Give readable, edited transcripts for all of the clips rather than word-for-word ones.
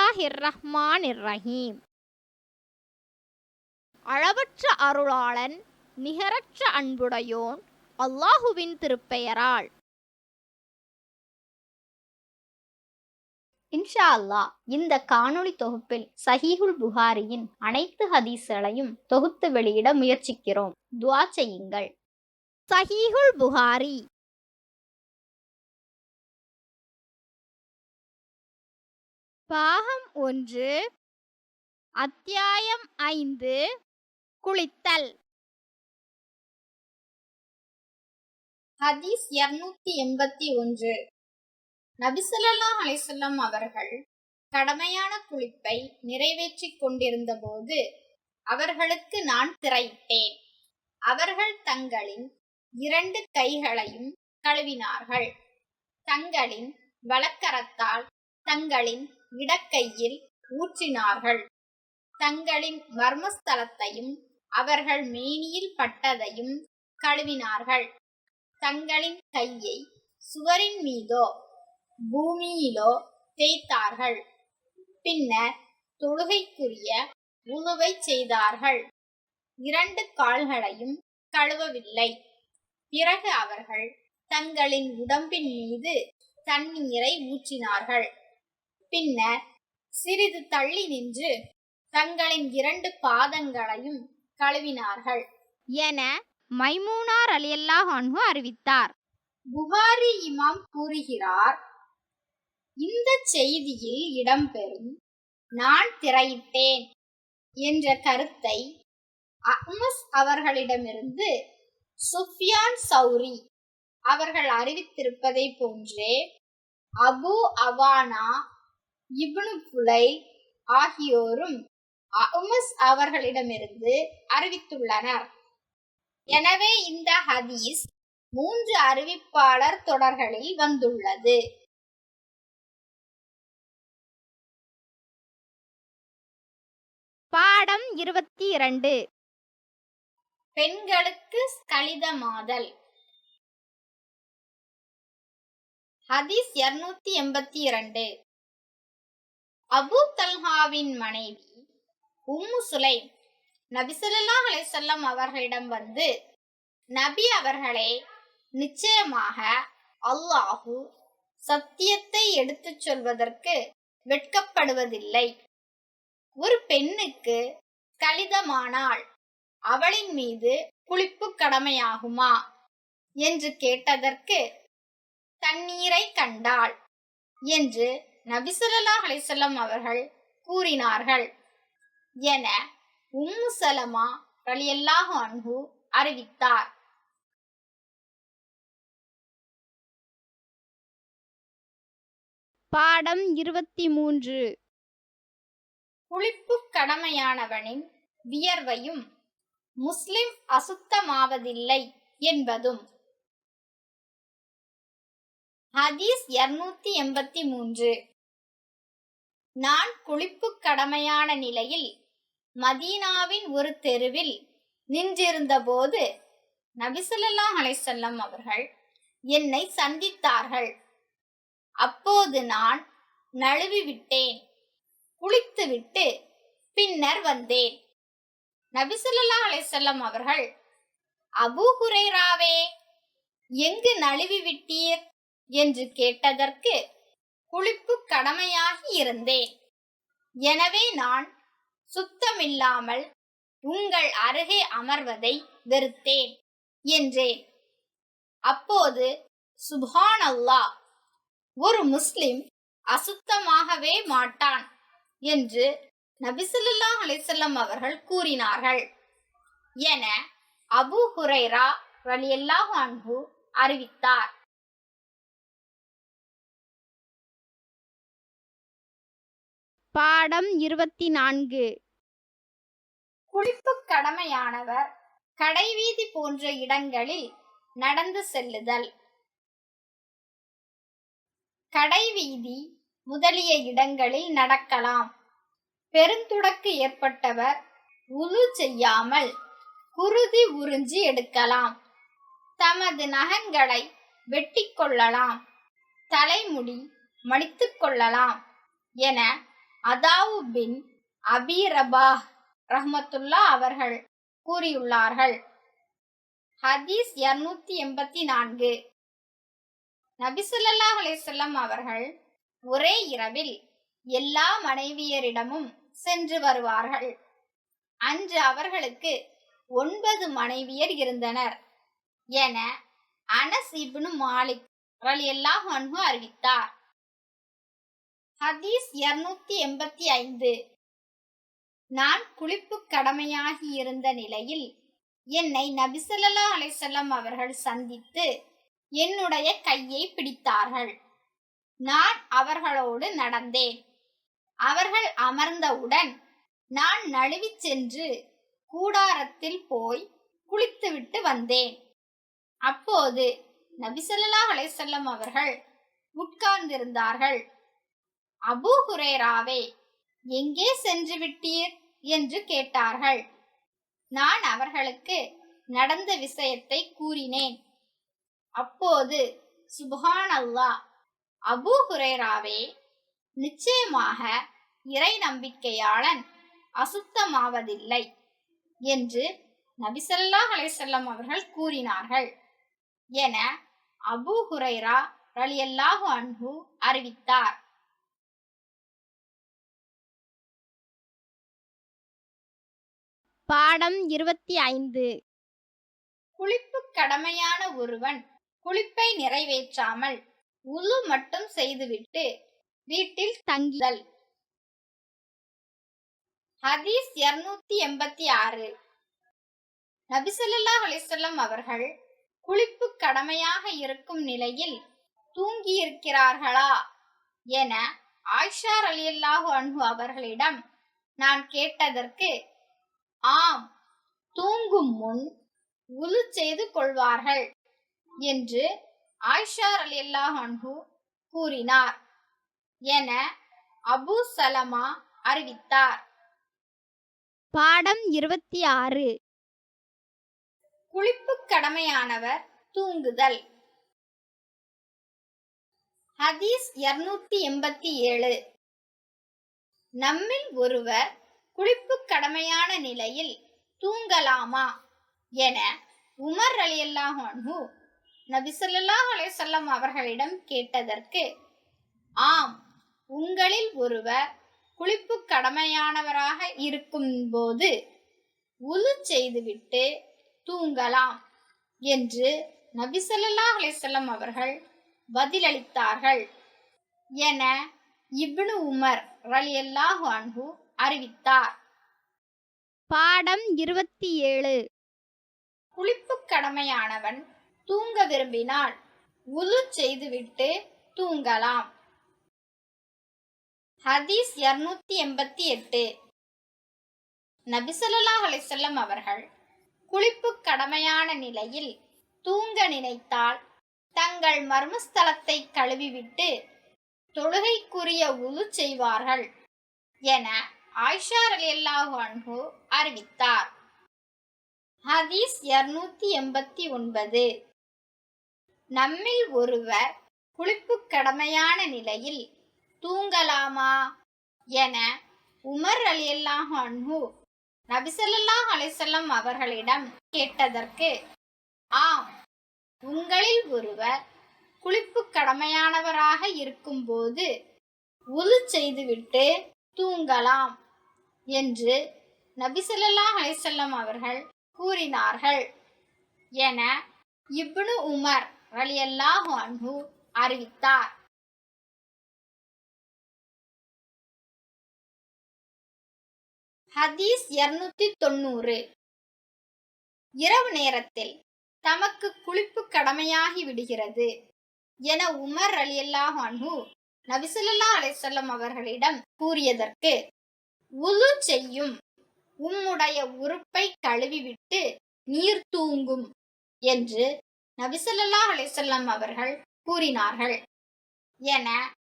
பிஸ்மில்லாஹிர் ரஹ்மானிர் ரஹீம். அளவற்ற அருளாளன் நிகரற்ற அன்புடையோன் அல்லாஹுவின் திருப்பெயரால். இன்ஷா அல்லாஹ் இந்த காணொளி தொகுப்பில் சஹீஹுல் புகாரியின் அனைத்து ஹதீஸ்களையும் தொகுத்து வெளியிட முயற்சிக்கிறோம். துஆ செய்யுங்கள். சஹீஹுல் புகாரி. பாகம் 1, அத்தியாயம் 5, குளித்தல். ஹதீஸ் 281. நபி ஸல்லல்லாஹு அலைஹி வஸல்லம் அவர்கள் கடமையான குளிப்பை நிறைவேற்றிக் கொண்டிருந்த போது அவர்களுக்கு நான் திரையிட்டேன். அவர்கள் தங்களின் 2 கைகளையும் கழுவினார்கள். தங்களின் வலக்கரத்தால் தங்களின் இடக்கையில் ஊற்றினார்கள். தங்களின் மர்மஸ்தலத்தையும் அவர்கள் மேனியில் பட்டதையும் கழுவினார்கள். தங்களின் கையை சுவரின் மீதோ பூமியிலோ தேய்த்தார்கள். பின்னர் தொழுகைக்குரிய உளுவை செய்தார்கள். 2 கால்களையும் கழுவவில்லை. பிறகு அவர்கள் தங்களின் உடம்பின் மீது தண்ணீரை ஊற்றினார்கள். பின்னர் சிறிது தள்ளி நின்று தங்களின் 2 பாதங்களையும் கழுவினார்கள் என மைமூனா ரலியல்லாஹு அன்ஹு அறிவித்தார். புகாரி இமாம் கூறுகிறார், இந்த செய்தியில் இடம்பெறும் நான் திரையிட்டேன் என்ற கருத்தை அஹ்மஸ் அவர்களிடமிருந்து சுஃபியான் சௌரி அவர்கள் அறிவித்திருப்பதை போன்றே அபு அவானா இப்னு ஃபுலைல் ஆகியோரும் அஹ்மஸ் அவர்களிடமிருந்து அறிவித்துள்ளனர். எனவே இந்த ஹதீஸ் 3 அறிவிப்பாளர் தொடர்களில் வந்துள்ளது. பாடம் 22. பெண்களுக்கு ஸ்கலிதமாதல். ஹதீஸ் 282. அபூ தல்ஹாவின் மனைவி உம்மு சுலைம் நபி ஸல்லல்லாஹு அலைஹி வஸல்லம் அவர்களிடம் வந்து, நபி அவர்களே, நிச்சயமாக அல்லாஹு சத்தியத்தை எடுத்துச் சொல்வதற்கு வெட்கப்படுவதில்லை. ஒரு பெண்ணுக்கு ஸ்கலிதமானால் அவளின் மீது குளிப்பு கடமையாகுமா என்று கேட்டதற்கு, தண்ணீரை கண்டாள் என்று நபி ஸல்லல்லாஹு அலைஹி வஸல்லம் அவர்கள் கூறினார்கள் என உம்மு சலமா ரலியல்லாஹு அன்ஹு அறிவித்தார். பாடம் 23. குளிப்பு கடமையானவனின் வியர்வையும் முஸ்லிம் அசுத்தமாவதில்லை என்பதும். ஹதீஸ் 283. நான் குளிப்பு கடமையான நிலையில் மதீனாவின் ஒரு தெருவில் நின்றிருந்த போது நபி ஸல்லல்லாஹு அலைஹி வஸல்லம் அவர்கள் என்னை சந்தித்தார்கள். அப்போது நான் நழுவி விட்டேன். குளித்துவிட்டு பின்னர் வந்தேன். நபி ஸல்லல்லாஹு அலைஹி வஸல்லம் அவர்கள், அபூ ஹுரைராவே, எங்கு நழுவி விட்டீர் என்று கேட்டதற்கு, குளிப்பு கடமையாகி இருந்தேன். எனவே நான் சுத்தமில்லாமல் உங்கள் அருகே அமர்வதை வெறுத்தேன் என்றேன். அப்போது சுப்ஹானல்லாஹ், ஒரு முஸ்லிம் அசுத்தமாகவே மாட்டான் என்று நபி ஸல்லல்லாஹு அலைஹி வஸல்லம் அவர்கள் கூறினார்கள் என அபூ ஹுரைரா ரலியல்லாஹு அன்ஹு அறிவித்தார். பாடம் 24. குளிப்பு கடமையானவர் கடைவீதி போன்ற இடங்களில் நடந்து செல்லுதல். கடைவீதி முதலிய இடங்களில் நடக்கலாம். பெருந்துடக்கு ஏற்பட்டவர் உலு செய்யாமல் குருதி உறிஞ்சி எடுக்கலாம். தமது நகங்களை வெட்டிக் கொள்ளலாம். தலைமுடி மடித்துக் கொள்ளலாம் என அதாவு பின் அபி ரபாஹ் ரஹ்மத்துல்லா அவர்கள் கூறியுள்ளார்கள். ஹதீஸ் 284. நபி ஸல்லல்லாஹு அலைஹி வஸல்லம் அவர்கள் ஒரே இரவில் எல்லா மனைவியரிடமும் சென்று வருவார்கள். அன்று அவர்களுக்கு 9 மனைவியர் இருந்தனர் என அனஸ் இப்னு மாலிக் ரலியல்லாஹு அன்ஹு அறிவித்தார். ஹதீஸ் 285. நான் குளிப்பு கடமையாகி இருந்த நிலையில் என்னை நபி ஸல்லல்லாஹு அலைஹி வஸல்லம் அவர்கள் சந்தித்து என்னுடைய கையை பிடித்தார்கள். நான் அவர்களோடு நடந்தேன். அவர்கள் அமர்ந்தவுடன் நான் நழுவிச் சென்று கூடாரத்தில் போய் குளித்துவிட்டு வந்தேன். அப்போது நபி ஸல்லல்லாஹு அலைஹி வஸல்லம் அவர்கள் உட்கார்ந்திருந்தார்கள். அபூ ஹுரைராவே, எங்கே சென்று விட்டீர் என்று கேட்டார்கள். நான் அவர்களுக்கு நடந்த விஷயத்தை கூறினேன். அப்போது சுப்ஹானல்லாஹ், அபூ ஹுரைராவே, நிச்சயமாக இறை நம்பிக்கையாளன் அசுத்தமாவதில்லை என்று நபி ஸல்லல்லாஹு அலைஹி வஸல்லம் அவர்கள் கூறினார்கள் என அபூ ஹுரைரா ரலியல்லாஹு அன்ஹு அறிவித்தார். பாடம் 25. குளிப்பு கடமையான ஒருவன் குளிப்பை நிறைவேற்றாமல் உது மட்டும் செய்துவிட்டு வீட்டில் தங்குதல். ஹதீஸ் 286. நபி ஸல்லல்லாஹு அலைஹி வஸல்லம் அவர்கள் குளிப்பு கடமையாக இருக்கும் நிலையில் தூங்கியிருக்கிறார்களா என ஆயிஷா ரலியல்லாஹு அன்ஹு அவர்களிடம் நான் கேட்டதற்கு, ஆம், தூங்கும் முன் உலு செய்து கொள்வார்கள் என்று ஆயிஷா ரலியல்லாஹு அன்ஹு கூறினார் என அபூ சலமா அறிவித்தார். பாடம் 26. குளிப்பு கடமையானவர் தூங்குதல். ஹதீஸ் 287. நம்மில் ஒருவர் குளிப்பு கடமையான நிலையில் தூங்கலாமா என உமர் ரலியல்லாஹு அன்ஹு நபி ஸல்லல்லாஹு அலைஹி வஸல்லம் அவர்களிடம் கேட்டதற்கு, ஆம், உங்களில் ஒருவர் குளிப்பு கடமையானவராக இருக்கும் போது உது செய்துவிட்டு தூங்கலாம் என்று நபி ஸல்லல்லாஹு அலைஹி வஸல்லம் அவர்கள் பதிலளித்தார்கள் என இப்னு உமர் ரலியல்லாஹு அன்ஹு அறிவித்தார். பாடம் 27. குளிப்பு கடமையானவன் தூங்க விரும்பினால் உது செய்துவிட்டு தூங்கலாம். ஹதீஸ் 288. நபி ஸல்லல்லாஹு அலைஹி வஸல்லம் அவர்கள் குளிப்பு கடமையான நிலையில் தூங்க நினைத்தால் தங்கள் மர்மஸ்தலத்தை கழுவிவிட்டு தொழுகைக்குரிய உது செய்வார்கள் என ஆயிஷா ரலியல்லாஹு அன்ஹு அறிவித்தார். ஹதீஸ் 289. நம்மில் ஒருவர் குளிப்பு கடமையான நிலையில் தூங்கலாமா என உமர் ரலியல்லாஹு அன்ஹு நபி ஸல்லல்லாஹு அலைஹி வஸல்லம் அவர்களிடம் கேட்டதற்கு, ஆம், உங்களில் ஒருவர் குளிப்பு கடமையானவராக இருக்கும்போது உது செய்துவிட்டு தூங்கலாம் என்று நபி ஸல்லல்லாஹு அலைஹி வஸல்லம் அவர்கள் கூறினார்கள் என இப்னு உமர் ரலியல்லாஹு அன்ஹு அறிவித்தார். ஹதீஸ் 290. இரவு நேரத்தில் தமக்கு குளிப்பு கடமையாகி விடுகிறது என உமர் ரலியல்லாஹு அன்ஹு நபி ஸல்லல்லாஹு அலைஹி வஸல்லம் அவர்களிடம் கூறியதற்கு, உது செய்யும் உம்முடைய உறுப்பை கழுவிவிட்டு நீர் தூங்கும் என்று நபி ஸல்லல்லாஹு அலைஹி வஸல்லம் அவர்கள் கூறினார்கள் என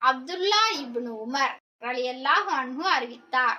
அப்துல்லா இப்னு உமர் ரலியல்லாஹு அன்ஹு அறிவித்தார்.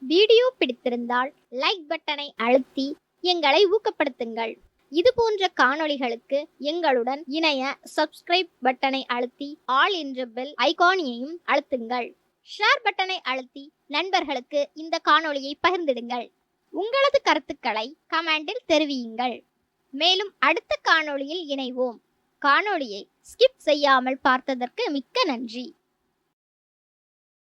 வீடியோ பிடித்திருந்தால் லைக் பட்டனை அழுத்தி எங்களை ஊக்கப்படுத்துங்கள். இது போன்ற காணொளிகளுக்கு எங்களுடன் இணைய சப்ஸ்கிரைப் பட்டனை அழுத்தி ஆல் என்ற பெல் ஐகானையும் அழுத்துங்கள். ஷேர் பட்டனை அழுத்தி நண்பர்களுக்கு இந்த காணொளியை பகிர்ந்திடுங்கள். உங்களது கருத்துக்களை கமெண்டில் தெரிவியுங்கள். மேலும் அடுத்த காணொளியில் இணைவோம். காணொளியை ஸ்கிப் செய்யாமல் பார்த்ததற்கு மிக்க நன்றி.